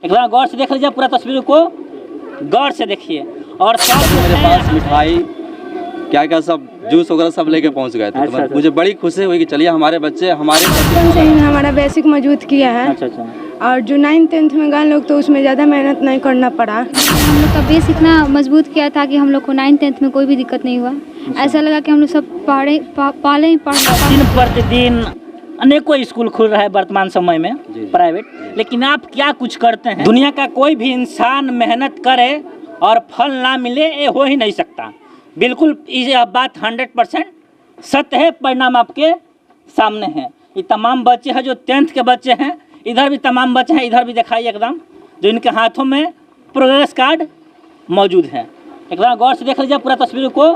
एक बार गौर से देख लीजिए, पूरा तस्वीर को गौर से देखिए। और मेरे पास मिठाई क्या क्या सब जूस वगैरह सब लेके पहुंच गए थे। तो मुझे बड़ी खुशी हुई कि चलिए हमारे बच्चे हमारे से ही हमारा बेसिक मौजूद किया है। अच्छा। और जो 9th-10th में गए लोग तो उसमें ज़्यादा मेहनत नहीं करना पड़ा। हम लोग का बेस इतना मजबूत किया था कि हम लोग को 9th-10th में कोई भी दिक्कत नहीं हुआ। ऐसा लगा कि हम लोग सब पहले ही पढ़ दिन प्रतिदिन अनेकों स्कूल खुल रहा है वर्तमान समय में प्राइवेट, लेकिन आप क्या कुछ करते हैं? दुनिया का कोई भी इंसान मेहनत करे और फल ना मिले ये हो ही नहीं सकता। बिल्कुल ये बात 100% सत्य है। परिणाम आपके सामने है। ये तमाम बच्चे हैं जो 10th के बच्चे हैं, इधर भी तमाम बच्चे हैं, इधर भी दिखाइए एकदम, जो इनके हाथों में प्रोग्रेस कार्ड मौजूद है। एक बार गौर से देख लीजिए, पूरा तस्वीर को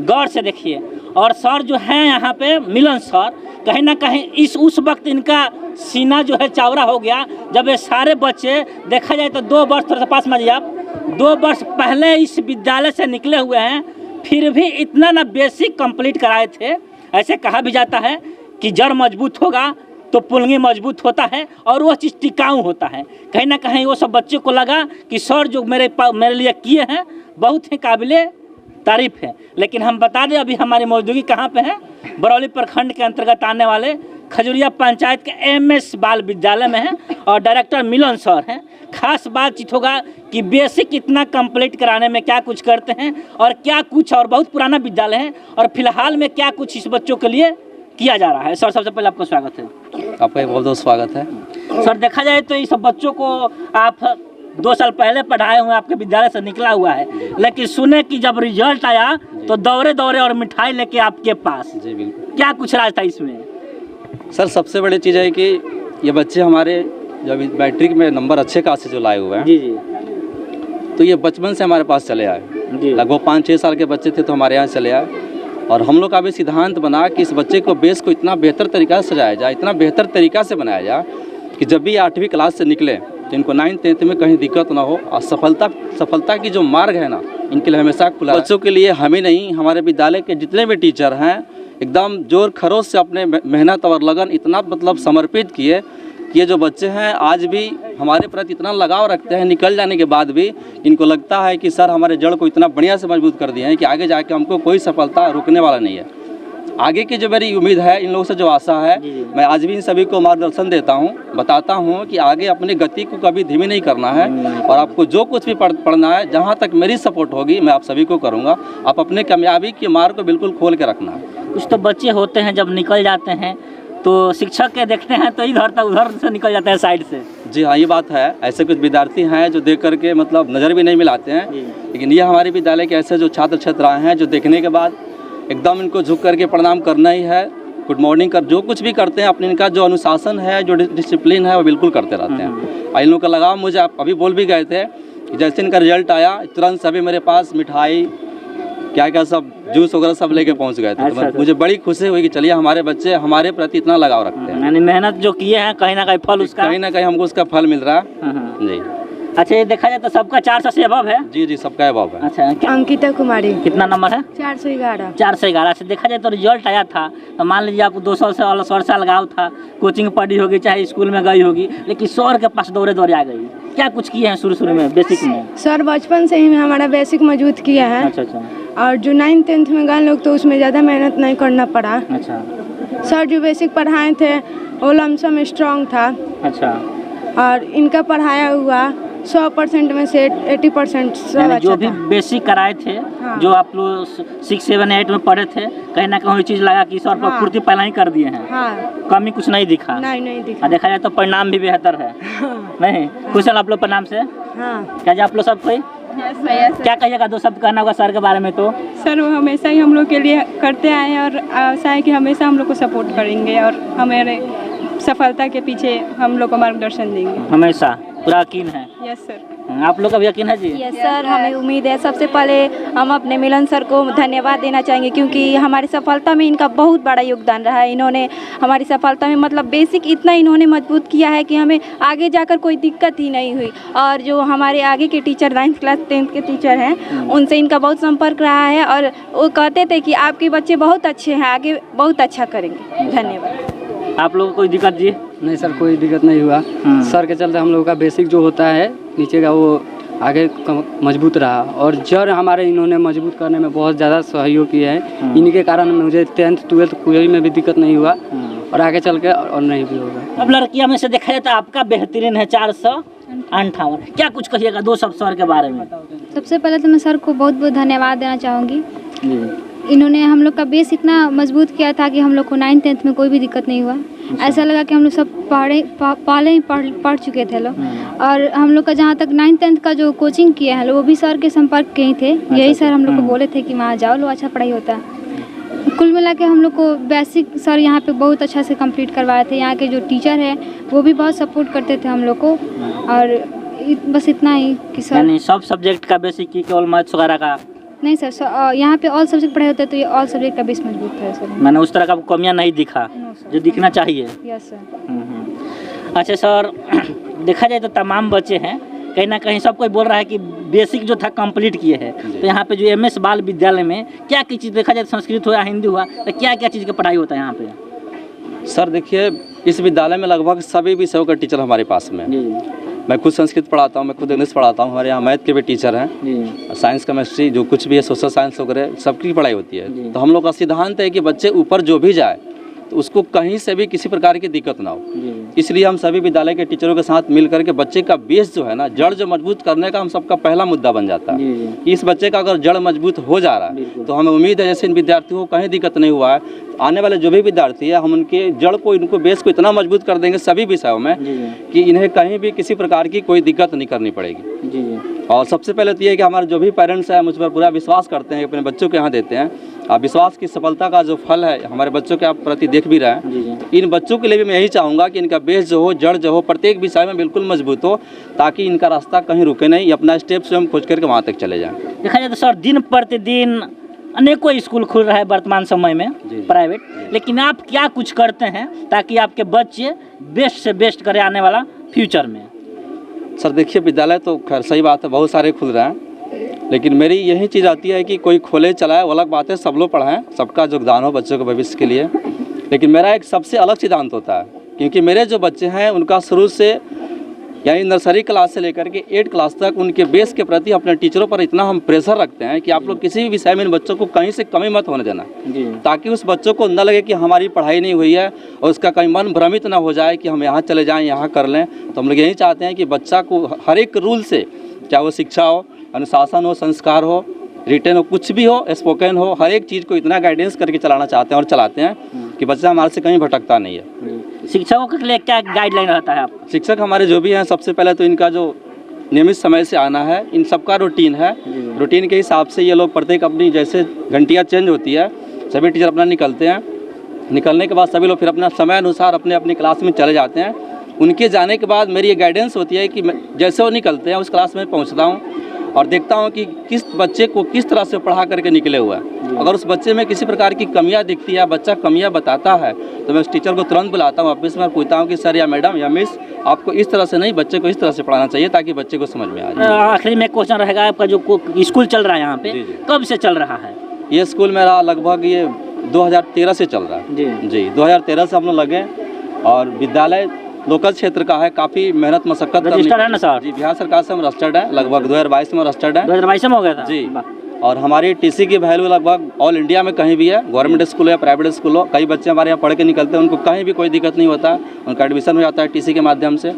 गौर से देखिए। और सर जो हैं यहाँ पे मिलन सर, कहीं ना कहीं उस वक्त इनका सीना जो है चौड़ा हो गया जब ये सारे बच्चे, देखा जाए तो 2 वर्ष, थोड़ा सा पास में आप 2 वर्ष पहले इस विद्यालय से निकले हुए हैं, फिर भी इतना ना बेसिक कंप्लीट कराए थे। ऐसे कहा भी जाता है कि जड़ मजबूत होगा तो पुलंगी मजबूत होता है और वो चीज़ टिकाऊ होता है। कहीं ना कहीं वो सब बच्चों को लगा कि सर जो मेरे लिए किए हैं बहुत ही काबिले तारीफ है। लेकिन हम बता दें अभी हमारी मौजूदगी कहाँ पे है, बरौली प्रखंड के अंतर्गत आने वाले खजुरिया पंचायत के MS बाल विद्यालय में है और डायरेक्टर मिलन सर हैं। खास बातचीत होगा कि बेसिक इतना कंप्लीट कराने में क्या कुछ करते हैं और क्या कुछ, और बहुत पुराना विद्यालय है और फिलहाल में क्या कुछ इस बच्चों के लिए किया जा रहा है। सर सबसे पहले आपका स्वागत है। आपका बहुत बहुत स्वागत है। सर देखा जाए तो इस सब बच्चों को आप 2 साल पहले पढ़ाए हुए, आपके विद्यालय से निकला हुआ है, लेकिन सुने कि जब रिजल्ट आया तो दौड़े और मिठाई लेके आपके पास। जी बिल्कुल। क्या कुछ राज था इसमें? सर सबसे बड़ी चीज़ है कि ये बच्चे हमारे जब मैट्रिक में नंबर अच्छे खासे जो लाए हुए हैं, जी तो ये बचपन से हमारे पास चले आए। लगभग 5-6 साल के बच्चे थे तो हमारे यहाँ चले आए और हम लोग का भी सिद्धांत बना कि इस बच्चे को बेस को इतना बेहतर तरीका से सजाया जाए, इतना बेहतर तरीका से बनाया जाए कि जब भी 8वीं क्लास से निकले तो इनको 9th-10th में कहीं दिक्कत ना हो और सफलता की जो मार्ग है ना, इनके लिए हमेशा खुला। बच्चों के लिए हमें नहीं, हमारे विद्यालय के जितने भी टीचर हैं एकदम जोर खरोश से अपने मेहनत और लगन इतना मतलब समर्पित किए कि ये जो बच्चे हैं आज भी हमारे प्रति इतना लगाव रखते हैं। निकल जाने के बाद भी इनको लगता है कि सर हमारे जड़ को इतना बढ़िया से मजबूत कर दिए हैं कि आगे जाके हमको कोई सफलता रुकने वाला नहीं है। आगे की जो मेरी उम्मीद है, इन लोगों से जो आशा है, मैं आज भी इन सभी को मार्गदर्शन देता हूँ, बताता हूँ कि आगे अपनी गति को कभी धीमी नहीं करना है और आपको जो कुछ भी पढ़ना है, जहाँ तक मेरी सपोर्ट होगी मैं आप सभी को करूँगा। आप अपने कामयाबी के मार्ग को बिल्कुल खोल के रखना है। कुछ तो बच्चे होते हैं जब निकल जाते हैं तो शिक्षक के देखते हैं तो इधर तक उधर से निकल जाते हैं साइड से। जी हाँ, ये बात है। ऐसे कुछ विद्यार्थी हैं जो देख करके मतलब नज़र भी नहीं मिलाते हैं, लेकिन ये हमारे विद्यालय के ऐसे जो छात्र छात्राएँ हैं जो देखने के बाद एकदम इनको झुक करके प्रणाम करना ही है, गुड मॉर्निंग कर जो कुछ भी करते हैं अपने, इनका जो अनुशासन है, जो डिसिप्लिन है वो बिल्कुल करते रहते हैं। और इन लोगों का लगाव मुझे आप अभी बोल भी गए थे कि जैसे इनका रिजल्ट आया तुरंत सभी मेरे पास मिठाई क्या क्या सब जूस वगैरह सब लेके पहुंच गए थे। तो मुझे बड़ी खुशी हुई कि चलिए हमारे बच्चे हमारे प्रति इतना लगाव रखते हैं। यानी मेहनत जो किए हैं कहीं ना कहीं फल उसका, कहीं ना कहीं हमको उसका फल मिल रहा है। जी अच्छा, ये देखा जाए तो सबका 400 से अबव है? जी सबका अबव है। अच्छा, अंकिता कुमारी। कितना नंबर है? 411। 411 से देखा जाए तो रिजल्ट आया था तो मान लीजिए आपको 200 से 100 साल लगाव था, कोचिंग पढ़ी होगी, चाहे स्कूल में गई होगी, लेकिन सर के पास दौड़े आ गई। क्या कुछ किए हैं शुरू में बेसिक में? सर बचपन से ही हमारा बेसिक मौजूद किया है। अच्छा। और जो 9th-10th में गए लोग तो उसमें ज़्यादा मेहनत नहीं करना पड़ा। अच्छा। सर जो बेसिक पढ़ाए थे वो लमसम स्ट्रॉन्ग था। अच्छा। और इनका पढ़ाया हुआ 100% में से 80% सब अच्छा जो भी था। बेसिक कराए थे, हाँ। जो आप लोग 6, 7, 8 में पढ़े थे, कहीं ना कहीं चीज़ लगा कि सर पर पूर्ति पहले ही कर दिए हैं। हाँ। कमी कुछ नहीं दिखा। नहीं दिखा। देखा जाए तो परिणाम भी बेहतर है। नहीं खुश हैं आप लोग परिणाम से? हाँ। क्या आप लोग सब कोई क्या कहिएगा? 2 शब्द कहना होगा सर के बारे में। तो सर वो हमेशा ही हम लोग के लिए करते आए हैं और आशा है कि हमेशा हम लोग को सपोर्ट करेंगे और हमारे सफलता के पीछे हम लोग को मार्गदर्शन देंगे। हमेशा पूरा यकीन है? Yes sir. आप लोग का भी यकीन है जी? यस सर, हमें उम्मीद है। सबसे पहले हम अपने मिलन सर को धन्यवाद देना चाहेंगे क्योंकि हमारी सफलता में इनका बहुत बड़ा योगदान रहा है। इन्होंने हमारी सफलता में मतलब बेसिक इतना इन्होंने मजबूत किया है कि हमें आगे जाकर कोई दिक्कत ही नहीं हुई। और जो हमारे आगे के टीचर 9th क्लास 10th के टीचर हैं उनसे इनका बहुत संपर्क रहा है और वो कहते थे कि आपके बच्चे बहुत अच्छे हैं, आगे बहुत अच्छा करेंगे। धन्यवाद। आप लोगों को कोई दिक्कत जी? नहीं सर, कोई दिक्कत नहीं हुआ। सर के चलते हम लोगों का बेसिक जो होता है नीचे का वो आगे मजबूत रहा और जड़ हमारे इन्होंने मजबूत करने में बहुत ज़्यादा सहयोग किया है। इन्हीं के कारण मुझे 10th 12th कोई में भी दिक्कत नहीं हुआ और आगे चल के और नहीं भी होगा। अब लड़कियां में से देखा जाए तो आपका बेहतरीन है 458। क्या कुछ कहिएगा 2 शब्द सर के बारे में? सबसे पहले तो मैं सर को बहुत बहुत धन्यवाद देना चाहूँगी। इन्होंने हम लोग का बेस इतना मजबूत किया था कि हम लोग को 9th 10th में कोई भी दिक्कत नहीं हुआ। ऐसा लगा कि हम लोग सब पहले ही पढ़ चुके थे लोग। और हम लोग का जहाँ तक 9th 10th का जो कोचिंग किए हैं लोग वो भी सर के संपर्क के ही थे। यही सर हम लोग को बोले थे कि वहाँ जाओ लो, अच्छा पढ़ाई होता है। कुल मिला के हम लोग को बेसिक सर यहाँ पे बहुत अच्छा से कंप्लीट करवाए थे। यहाँ के जो टीचर है वो भी बहुत सपोर्ट करते थे हम लोग को। और बस इतना ही कि सर यानी सब सब्जेक्ट का बेसिक की केवल मैथ्स वगैरह का नहीं सर, यहाँ पे ऑल सब्जेक्ट पढ़ाई होते हैं तो ये ऑल सब्जेक्ट का बेस मजबूत है सर। मैंने उस तरह का कमियां नहीं दिखा जो दिखना चाहिए। Yes sir. अच्छा सर, देखा जाए तो तमाम बच्चे हैं, कहीं ना कहीं सब कोई बोल रहा है कि बेसिक जो था कंप्लीट किए हैं। तो यहाँ पे जो MS बाल विद्यालय में क्या क्या चीज़ देखा जाए, संस्कृत हुआ हिंदी हुआ, तो क्या क्या चीज़ की पढ़ाई होता है यहाँ पे? सर देखिए, इस विद्यालय में लगभग सभी विषयों का टीचर हमारे पास में। मैं खुद संस्कृत पढ़ाता हूँ, मैं खुद इंग्लिश पढ़ाता हूँ, हमारे यहाँ मैथ के भी टीचर हैं, साइंस केमिस्ट्री जो कुछ भी है, सोशल साइंस वगैरह सबकी पढ़ाई होती है। तो हम लोग का सिद्धांत है कि बच्चे ऊपर जो भी जाए तो उसको कहीं से भी किसी प्रकार की दिक्कत ना हो। इसलिए हम सभी विद्यालय के टीचरों के साथ मिल करके बच्चे का बेस जो है ना, जड़ जो मजबूत करने का हम सबका पहला मुद्दा बन जाता है। इस बच्चे का अगर जड़ मजबूत हो जा रहा है तो हमें उम्मीद है जैसे इन विद्यार्थियों को कहीं दिक्कत नहीं हुआ है, आने वाले जो भी विद्यार्थी है हम उनके जड़ को, इनको बेस को इतना मजबूत कर देंगे सभी विषयों में कि इन्हें कहीं भी किसी प्रकार की कोई दिक्कत नहीं करनी पड़ेगी। और सबसे पहले तो ये है कि हमारे जो भी पेरेंट्स हैं मुझ पर पूरा विश्वास करते हैं, अपने बच्चों के यहाँ देते हैं। आप विश्वास की सफलता का जो फल है हमारे बच्चों के आप प्रति देख भी रहे हैं। इन बच्चों के लिए भी मैं यही चाहूँगा कि इनका बेस जो हो, जड़ जो हो, प्रत्येक विषय में बिल्कुल मजबूत हो, ताकि इनका रास्ता कहीं रुके नहीं, अपना स्टेप स्वयं खोज करके वहाँ तक चले जाएँ। देखा जाए तो सर दिन प्रतिदिन अनेकों स्कूल खुल रहा है वर्तमान समय में प्राइवेट, लेकिन आप क्या कुछ करते हैं ताकि आपके बच्चे बेस्ट से बेस्ट करें आने वाला फ्यूचर में? सर देखिए, विद्यालय तो खैर सही बात है, बहुत सारे खुल रहे हैं, लेकिन मेरी यही चीज़ आती है कि कोई खोले चलाए वो अलग बात है, सब लोग पढ़ाएं, सबका योगदान हो बच्चों के भविष्य के लिए। लेकिन मेरा एक सबसे अलग सिद्धांत होता है, क्योंकि मेरे जो बच्चे हैं उनका शुरू से यानी नर्सरी क्लास से लेकर के 8 क्लास तक उनके बेस के प्रति अपने टीचरों पर इतना हम प्रेशर रखते हैं कि आप लोग किसी भी विषय में इन बच्चों को कहीं से कमी मत होने देना, ताकि उस बच्चों को न लगे कि हमारी पढ़ाई नहीं हुई है और उसका कहीं मन भ्रमित ना हो जाए कि हम यहाँ चले जाएँ, यहाँ कर लें। तो हम लोग यही चाहते हैं कि बच्चा को हर एक रूल से, चाहे वो शिक्षा हो, अनुशासन हो, संस्कार हो, रिटर्न हो, कुछ भी हो, स्पोकन हो, हर एक चीज़ को इतना गाइडेंस करके चलाना चाहते हैं और चलाते हैं कि बच्चा हमारे से कहीं भटकता नहीं है। शिक्षकों के लिए क्या गाइडलाइन रहता है आप? शिक्षक हमारे जो भी हैं, सबसे पहले तो इनका जो नियमित समय से आना है, इन सबका रूटीन है। रूटीन के हिसाब से ये लोग प्रत्येक अपनी जैसे घंटियाँ चेंज होती है, सभी टीचर अपना निकलते हैं। निकलने के बाद सभी लोग फिर अपना समय अनुसार अपने अपनी क्लास में चले जाते हैं। उनके जाने के बाद मेरी ये गाइडेंस होती है कि जैसे वो निकलते हैं उस क्लास में पहुँचता हूँ और देखता हूँ कि किस बच्चे को किस तरह से पढ़ा करके निकले हुआ है। अगर उस बच्चे में किसी प्रकार की कमियां दिखती है, बच्चा कमियां बताता है, तो मैं उस टीचर को तुरंत बुलाता हूँ, ऑफिस में पूछता हूँ कि सर या मैडम या मिस, आपको इस तरह से नहीं, बच्चे को इस तरह से पढ़ाना चाहिए ताकि बच्चे को समझ में आ जाए। आखिरी में क्वेश्चन रहेगा, आपका जो स्कूल चल रहा है यहाँ पे कब से चल रहा है? ये स्कूल मेरा लगभग ये 2013 से चल रहा है। जी 2013 से हम लोग लगे और विद्यालय लोकल क्षेत्र का है, काफ़ी मेहनत मशक्कत रजिस्टर्ड है ना सर? जी बिहार सरकार से हम रजिस्टर्ड है, लगभग 2022 में रजिस्टर्ड है। 2022 में हो गया था जी। और हमारी TC की वैल्यू लगभग ऑल इंडिया में कहीं भी है, गवर्नमेंट स्कूल हो या प्राइवेट स्कूल हो, कई बच्चे हमारे यहाँ पढ़ के निकलते हैं, उनको कहीं भी कोई दिक्कत नहीं होता, उनका एडमिशन हो जाता है TC के माध्यम से।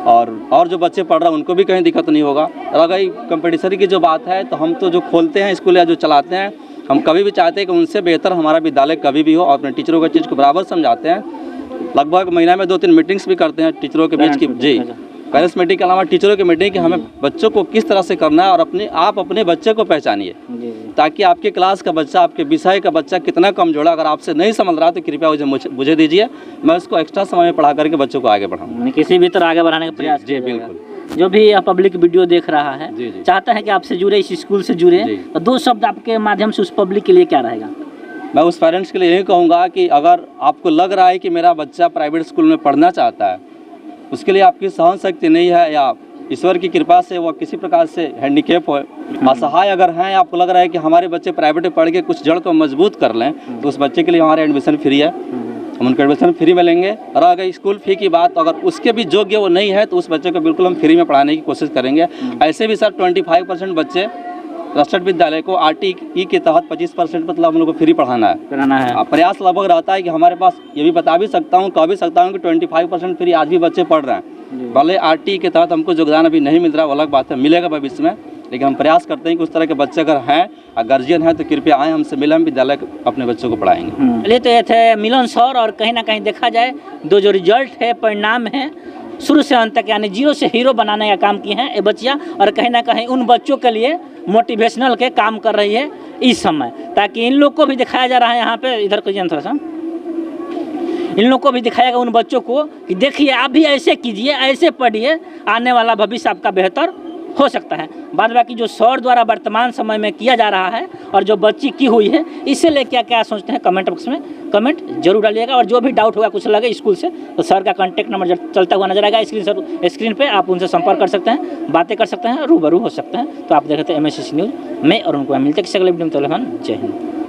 और जो बच्चे पढ़ रहे हैं उनको भी कहीं दिक्कत नहीं होगा। और अगर कंपटीशन की जो बात है तो हम तो जो खोलते हैं स्कूल या जो चलाते हैं, हम कभी भी चाहते हैं कि उनसे बेहतर हमारा विद्यालय कभी भी हो, और अपने टीचरों को चीज़ को बराबर समझाते हैं। लगभग महीना में 2-3 मीटिंग्स भी करते हैं टीचरों के बीच की। जी पेरेंट्स मीटिंग के अलावा टीचरों की मीटिंग कि हमें बच्चों को किस तरह से करना है और अपने बच्चे को पहचानिए, ताकि आपके क्लास का बच्चा, आपके विषय का बच्चा कितना कमजोर, अगर आपसे नहीं समझ रहा तो कृपया मुझे दीजिए, मैं उसको एक्स्ट्रा समय में पढ़ा करके बच्चों को आगे बढ़ाऊँ, किसी भी तरह आगे बढ़ाने का प्रयास। जी बिल्कुल। जो भी पब्लिक वीडियो देख रहा है चाहता है कि आपसे जुड़े, इस स्कूल से जुड़े, तो 2 शब्द आपके माध्यम से उस पब्लिक के लिए क्या रहेगा? मैं उस पेरेंट्स के लिए यही कहूँगा कि अगर आपको लग रहा है कि मेरा बच्चा प्राइवेट स्कूल में पढ़ना चाहता है, उसके लिए आपकी सहन शक्ति नहीं है या ईश्वर की कृपा से वो किसी प्रकार से हैंडीकेप हो, असहाय अगर हैं, आपको लग रहा है कि हमारे बच्चे प्राइवेट में पढ़ के कुछ जड़ को मजबूत कर लें, तो उस बच्चे के लिए हमारा एडमिशन फ्री है। हम उनको एडमिशन फ्री में लेंगे। और अगर स्कूल फी की बात अगर उसके भी योग्य वो नहीं है तो उस बच्चे को बिल्कुल हम फ्री में पढ़ाने की कोशिश करेंगे। ऐसे भी सर 25% बच्चे रजिस्टर्ड विद्यालय को RTE के तहत 25% मतलब हम लोग को फ्री पढ़ाना है। प्रयास लगभग रहता है कि हमारे पास ये भी बता भी सकता हूँ, कह भी सकता हूँ कि 25% फ्री आज भी बच्चे पढ़ रहे हैं। भले RTE के तहत हमको योगदान अभी नहीं मिल रहा, वो अलग बात है, मिलेगा भविष्य में, लेकिन हम प्रयास करते हैं कि उस तरह के बच्चे अगर हैं और गार्जियन हैं तो कृपया आएँ, हमसे मिलें, हम विद्यालय अपने बच्चों को पढ़ाएंगे। चलिए, तो ये थे मिलन सर। और कहीं ना कहीं देखा जाए जो रिजल्ट है, परिणाम है, शुरू से अंत तक यानी जीरो से हीरो बनाने का काम किए हैं ये बच्चियाँ। और कहीं ना कहीं उन बच्चों के लिए मोटिवेशनल के काम कर रही है इस समय, ताकि इन लोग को भी दिखाया जा रहा है यहाँ पे, इधर को थोड़ा सा, इन लोग को भी दिखाएगा उन बच्चों को कि देखिए आप भी ऐसे कीजिए, ऐसे पढ़िए, आने वाला भविष्य आपका बेहतर हो सकता है। बाद बाकी जो सर द्वारा वर्तमान समय में किया जा रहा है और जो बच्ची की हुई है, इससे ले क्या सोचते हैं कमेंट बॉक्स में कमेंट जरूर डालिएगा। और जो भी डाउट होगा कुछ लगे स्कूल से तो सर का कॉन्टैक्ट नंबर चलता हुआ नजर आएगा स्क्रीन पे, आप उनसे संपर्क कर सकते हैं, बातें कर सकते हैं, रूबरू हो सकते हैं। तो आप देखते हैं MSCC न्यूज़ में, और उनको मिलते हैं किसी अगले वीडियो में। तो जय हिंद।